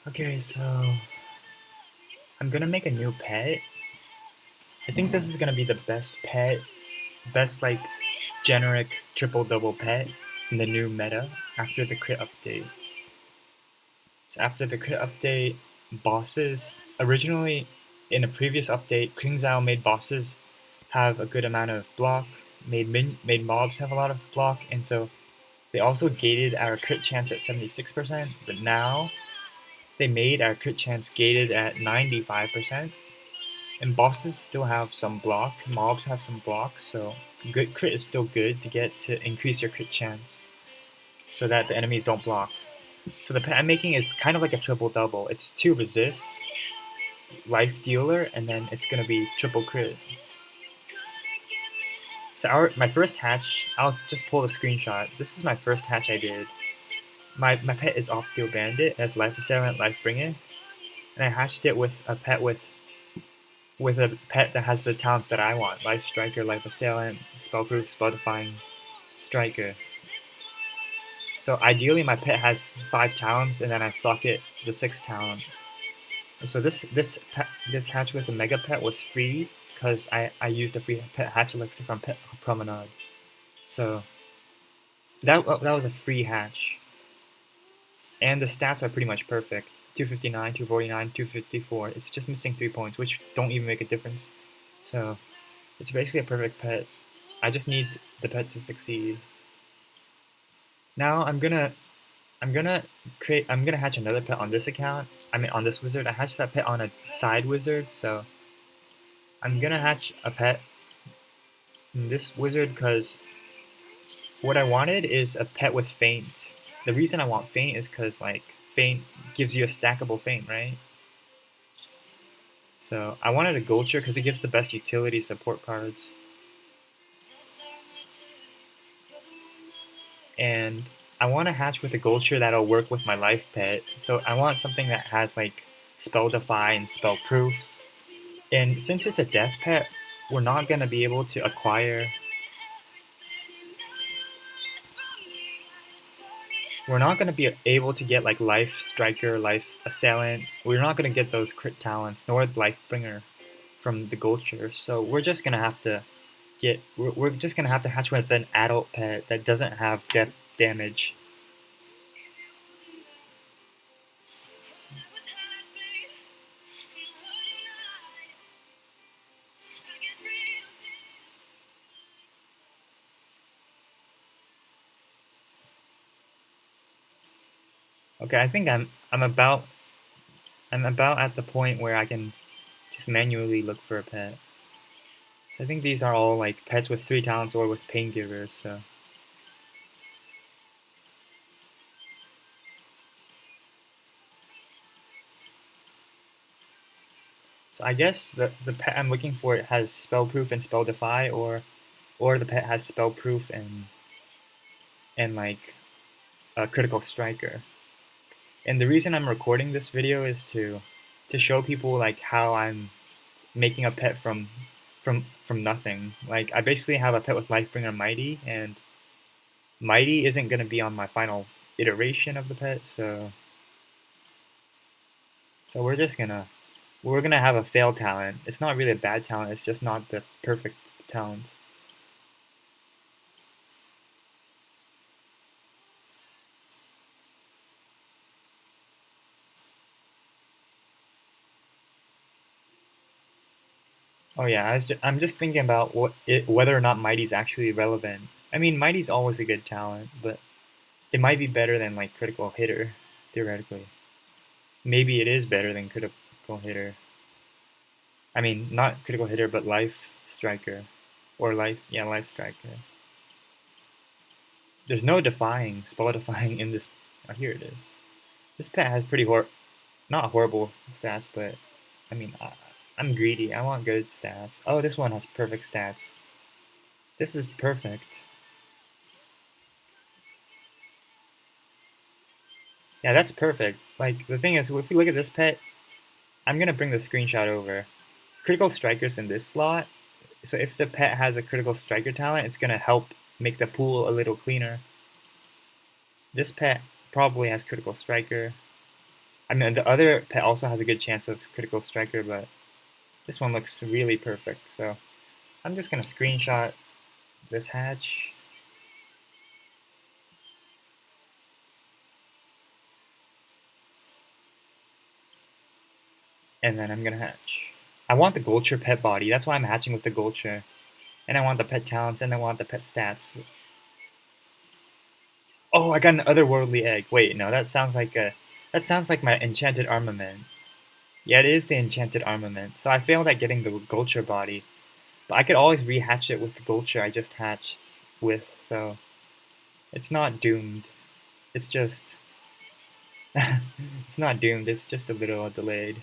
Okay, so I'm gonna make a new pet. I think this is gonna be the best pet, best like generic triple double pet in the new meta after the crit update. So after the crit update, bosses originally in a previous update, King Zhao made bosses have a good amount of block, made mobs have a lot of block, and so they also gated our crit chance at 76%. But now they made our crit chance gated at 95%. And bosses still have some block, mobs have some block, so good crit is still good to get to increase your crit chance so that the enemies don't block. So the pet I'm making is kind of like a triple double. It's 2 resist, life dealer, and then it's gonna be triple crit. So my first hatch, I'll just pull the screenshot. This is my first hatch I did. My pet is Optio Bandit, as Life Assailant, Life Bringer, and I hatched it with a pet that has the talents that I want: Life Striker, Life Assailant, Spellproof, Spell Defying, Striker. So ideally my pet has 5 talents, and then I sock it the 6th talent. And so this hatch with the Mega Pet was free because I used a free pet hatch elixir from Pet Promenade. So that was a free hatch. And the stats are pretty much perfect. 259, 249, 254. It's just missing 3 points, which don't even make a difference. So it's basically a perfect pet. I just need the pet to succeed. Now I'm gonna hatch another pet on this account. I mean on this wizard. I hatched that pet on a side wizard, so I'm gonna hatch a pet in this wizard because what I wanted is a pet with feint. The reason I want feint is because like feint gives you a stackable feint, right? So I wanted a Gulcher because it gives the best utility support cards. And I want to hatch with a Gulcher that'll work with my life pet. So I want something that has like Spell Defy and Spell Proof. And since it's a death pet, we're not going to be able to acquire... We're not going to be able to get like Life Striker, Life Assailant. We're not going to get those crit talents, nor Life Bringer from the Gulcher. So we're just going to have to we're just going to have to hatch with an adult pet that doesn't have death damage. Okay, I think I'm about at the point where I can just manually look for a pet. So I think these are all like pets with 3 talents or with pain givers, so I guess the pet I'm looking for has spell proof and spell defy, or the pet has spell proof and like a critical striker. And the reason I'm recording this video is to show people like how I'm making a pet from nothing. Like I basically have a pet with Lifebringer Mighty, and Mighty isn't going to be on my final iteration of the pet, so we're just gonna have a fail talent. It's not really a bad talent, it's just not the perfect talent. Oh yeah, I'm just thinking about whether or not Mighty's actually relevant. I mean, Mighty's always a good talent, but it might be better than like Critical Hitter, theoretically. Maybe it is better than Critical Hitter. I mean, not Critical Hitter, but Life Striker. Or Life Striker. There's no defying, spell defying in this. Oh, here it is. This pet has pretty not horrible stats, but I mean, I'm greedy. I want good stats. Oh, this one has perfect stats. This is perfect. Yeah, that's perfect. Like, the thing is, if we look at this pet, I'm gonna bring the screenshot over. Critical Strikers in this slot. So if the pet has a Critical Striker talent, it's gonna help make the pool a little cleaner. This pet probably has Critical Striker. I mean, the other pet also has a good chance of critical striker, but this one looks really perfect. So I'm just gonna screenshot this hatch. And then I'm gonna hatch. I want the Gulcher pet body. That's why I'm hatching with the Gulcher. And I want the pet talents, and I want the pet stats. Oh, I got an otherworldly egg. Wait, no, that sounds like my enchanted armament. Yeah, it is the enchanted armament. So I failed at getting the Gulcher body. But I could always rehatch it with the Gulcher I just hatched with, so it's not doomed. It's just it's not doomed, it's just a little delayed.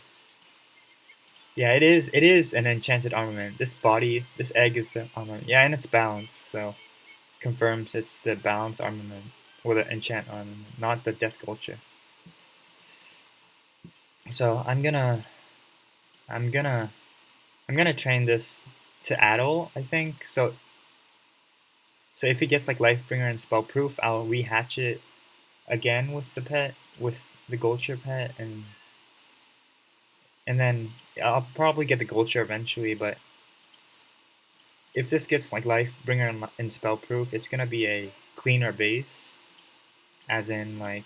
Yeah, it is an enchanted armament. This egg is the armament. Yeah, and it's balanced, so confirms it's the balanced armament or the enchant armament, not the death culture. So I'm gonna I'm gonna train this to Adol, I think. So if it gets like Lifebringer and Spellproof, I'll rehatch it again with the pet, with the Goldshire pet, and then I'll probably get the Goldshire eventually, but if this gets like Lifebringer and Spellproof, it's gonna be a cleaner base, as in like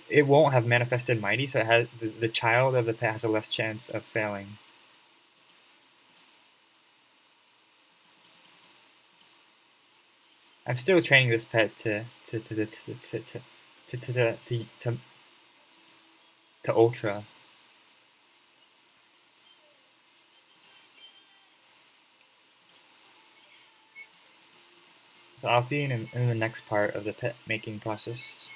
it won't have manifested mighty, so it has the child of the pet has a less chance of failing. I'm still training this pet to ultra. So I'll see you in the next part of the pet making process.